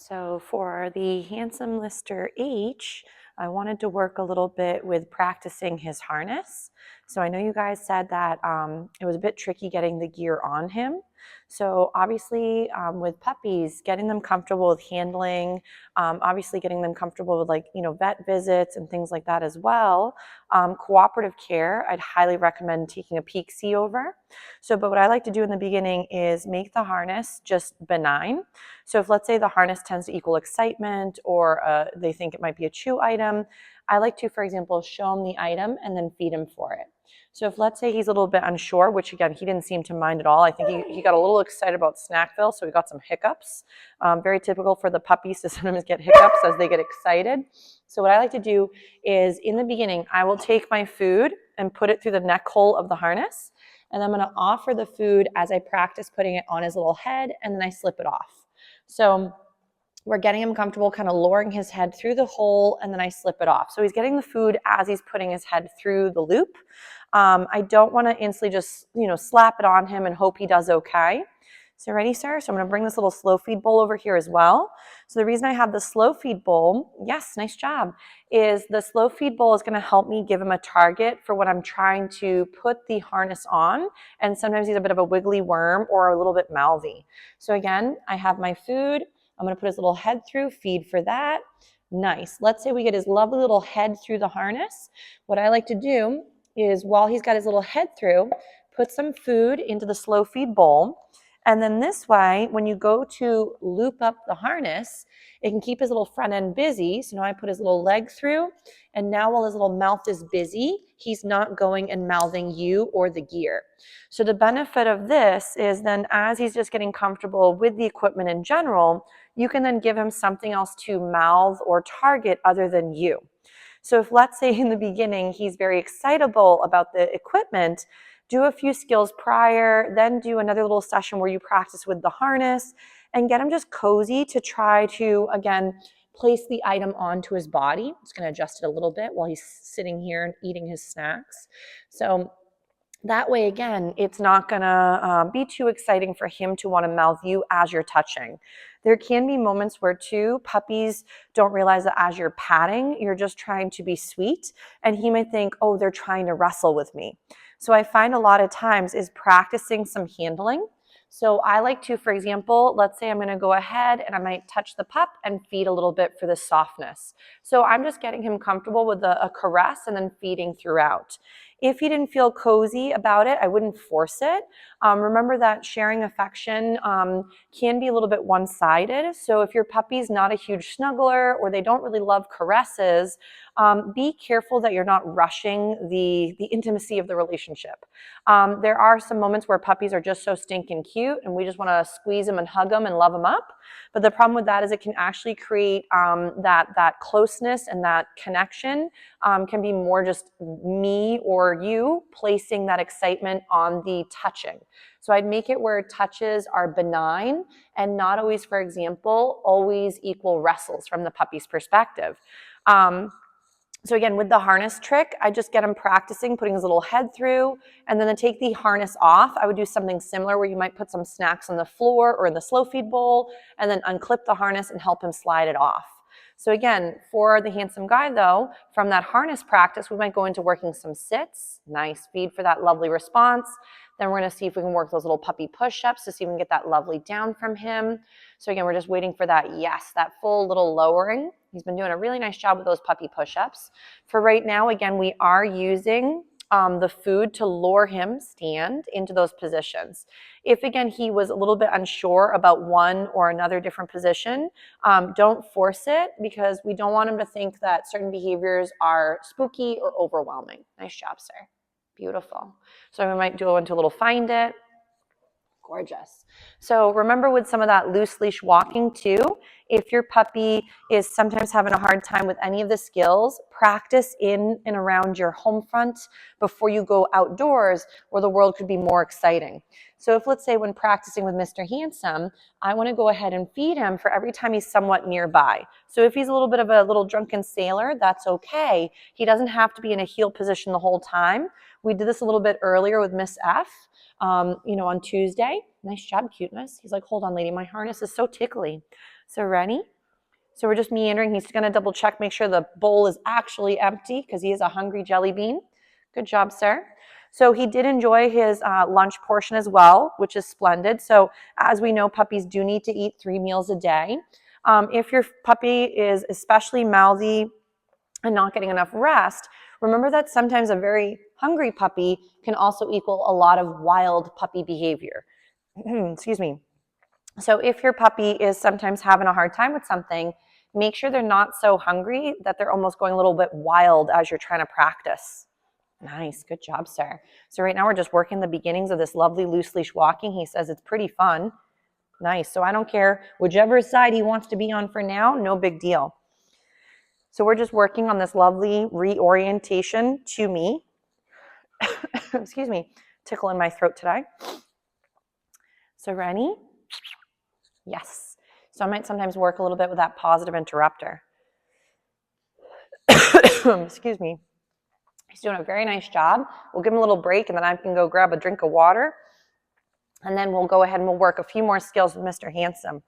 So for the handsome Lister H, I wanted to work a little bit with practicing his harness. So I know you guys said that it was a bit tricky getting the gear on him. So obviously with puppies, getting them comfortable with handling, obviously getting them comfortable with vet visits and things like that as well. Cooperative care, I'd highly recommend taking a peek see over. But what I like to do in the beginning is make the harness just benign. So if let's say the harness tends to equal excitement or they think it might be a chew item, I like to, for example, show him the item and then feed him for it. So if let's say he's a little bit unsure, which again, he didn't seem to mind at all. I think he got a little excited about Snackville, so he got some hiccups. Very typical for the puppies to sometimes get hiccups as they get excited. So what I like to do is in the beginning, I will take my food and put it through the neck hole of the harness. And I'm gonna offer the food as I practice putting it on his little head, and then I slip it off. So we're getting him comfortable, kind of lowering his head through the hole, and then I slip it off. So he's getting the food as he's putting his head through the loop. I don't want to instantly just, slap it on him and hope he does okay. So ready, sir? So I'm going to bring this little slow feed bowl over here as well. So the reason I have the slow feed bowl, yes, nice job, is the slow feed bowl is going to help me give him a target for when I'm trying to put the harness on. And sometimes he's a bit of a wiggly worm or a little bit mouthy. So again, I have my food. I'm going to put his little head through, feed for that. Nice. Let's say we get his lovely little head through the harness. What I like to do is while he's got his little head through, put some food into the slow feed bowl. And then this way, when you go to loop up the harness, it can keep his little front end busy. So now I put his little leg through, and now while his little mouth is busy, he's not going and mouthing you or the gear. So the benefit of this is then as he's just getting comfortable with the equipment in general, you can then give him something else to mouth or target other than you. So if let's say in the beginning, he's very excitable about the equipment, do a few skills prior, then do another little session where you practice with the harness and get him just cozy to try to, again, place the item onto his body. I'm just going to adjust it a little bit while he's sitting here and eating his snacks. So that way, again, it's not going to be too exciting for him to want to mouth you as you're touching. There can be moments where, too, puppies don't realize that as you're patting, you're just trying to be sweet, and he might think, oh, they're trying to wrestle with me. So I find a lot of times is practicing some handling. So I like to, for example, let's say I'm going to go ahead and I might touch the pup and feed a little bit for the softness. So I'm just getting him comfortable with a caress and then feeding throughout. If he didn't feel cozy about it, I wouldn't force it. Remember that sharing affection can be a little bit one-sided. So if your puppy's not a huge snuggler or they don't really love caresses, be careful that you're not rushing the intimacy of the relationship. There are some moments where puppies are just so stinking cute and we just want to squeeze them and hug them and love them up. But the problem with that is it can actually create that closeness and that connection can be more just me or you placing that excitement on the touching. So I'd make it where touches are benign and not always, for example, always equal wrestles from the puppy's perspective. So again, with the harness trick, I just get him practicing putting his little head through, and then to take the harness off, I would do something similar where you might put some snacks on the floor or in the slow feed bowl, and then unclip the harness and help him slide it off. So again, for the handsome guy though, from that harness practice, we might go into working some sits, nice feed for that lovely response. Then we're going to see if we can work those little puppy push-ups to see if we can get that lovely down from him. So again, we're just waiting for that, yes, that full little lowering. He's been doing a really nice job with those puppy push-ups. For right now, again, we are using the food to lure him stand into those positions. If, again, he was a little bit unsure about one or another different position, don't force it because we don't want him to think that certain behaviors are spooky or overwhelming. Nice job, sir. Beautiful. So we might go into a little find it. Gorgeous. So remember with some of that loose leash walking too, if your puppy is sometimes having a hard time with any of the skills, practice in and around your home front before you go outdoors where the world could be more exciting. So if let's say when practicing with Mr. Handsome, I want to go ahead and feed him for every time he's somewhat nearby. So if he's a little bit of a little drunken sailor, that's okay. He doesn't have to be in a heel position the whole time. We did this a little bit earlier with Miss F. On Tuesday. Nice job, cuteness. He's like, hold on, lady, my harness is so tickly. So ready? So we're just meandering. He's going to double check, make sure the bowl is actually empty because he is a hungry jelly bean. Good job, sir. So he did enjoy his lunch portion as well, which is splendid. So as we know, puppies do need to eat 3 meals a day. If your puppy is especially mouthy and not getting enough rest, remember that sometimes a very hungry puppy can also equal a lot of wild puppy behavior. Excuse me. So if your puppy is sometimes having a hard time with something, make sure they're not so hungry that they're almost going a little bit wild as you're trying to practice. Nice, good job, sir. So right now we're just working the beginnings of this lovely loose leash walking. He says it's pretty fun. Nice, so I don't care whichever side he wants to be on for now, no big deal. So we're just working on this lovely reorientation to me. Excuse me, tickle in my throat today. So ready? Yes. So I might sometimes work a little bit with that positive interrupter. Excuse me. He's doing a very nice job. We'll give him a little break and then I can go grab a drink of water. And then we'll go ahead and we'll work a few more skills with Mr. Handsome.